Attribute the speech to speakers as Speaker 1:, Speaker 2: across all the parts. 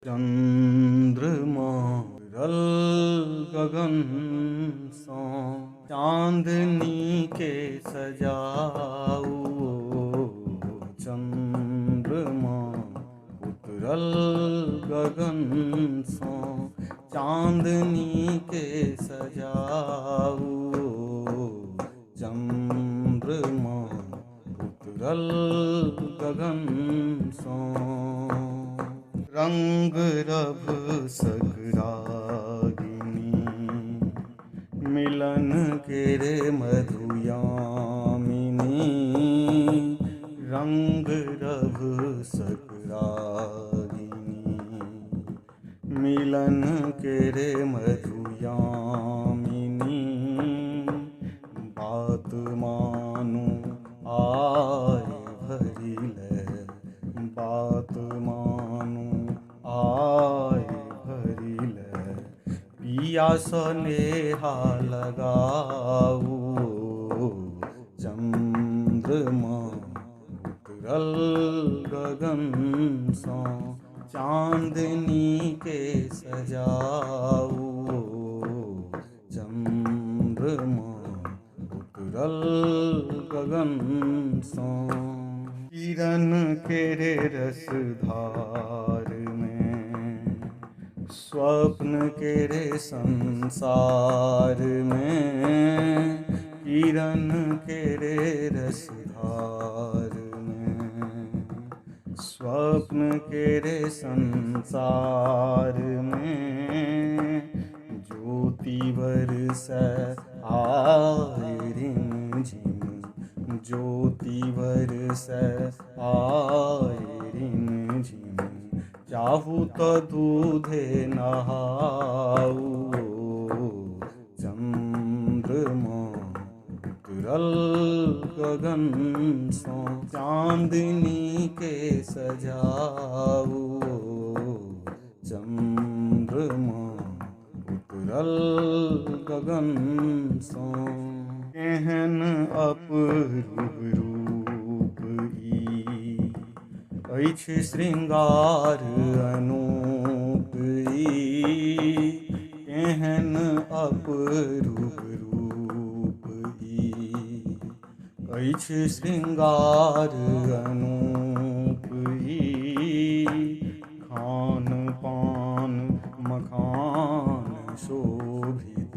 Speaker 1: चंद्रमा रल गगन सो चांदनी के सजाऊ। चंद्रमा उतरल गगन सो चांदनी के सजाऊ। चंद्रमा उतरल गगन सो रंग रभ सगरागिनी मिलन केरे मधुयामिनी। रंग रभ सगरागिनी मिलन केरे मधुयामिनी। बात मानु आए भरिले बात मानु आए भरिले पिया सनेहा लगाऊ। चंद्रमा उतरल गगन सो चांदनी के सजाऊ। चंद्रमा उतरल गगन सो किरण केरे रसधार में स्वप्न केरे संसार में। किरण केरे रसधार में स्वप्न केरे संसार में। ज्योति बरसै आए रिमझिम ज्योति बरसै आए रिमझिम। चाहू तो दूधे नहाऊ। चंद्रमा उतरल गगन सो चांदनी के सजाऊ। चंद्रमा उतरल गगन सो केहन अपरूप रूप ई अछि श्रृंगार अनूप ई। केहन अपरूप रूप ई अछि श्रृंगार अनूप ई। खान पान मखान शोभित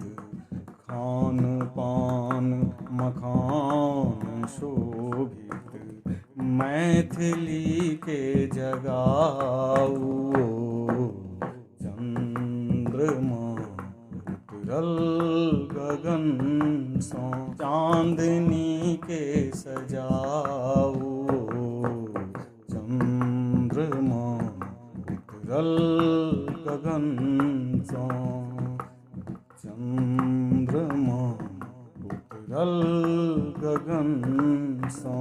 Speaker 1: खान पान मखान शोभित मैथिली के जगाऊ। चंद्रमा उतरल गगन सो चांदनी के सजाऊ। चंद्रमा उतरल गगन सो चंद्रमा उतरल गगन सो।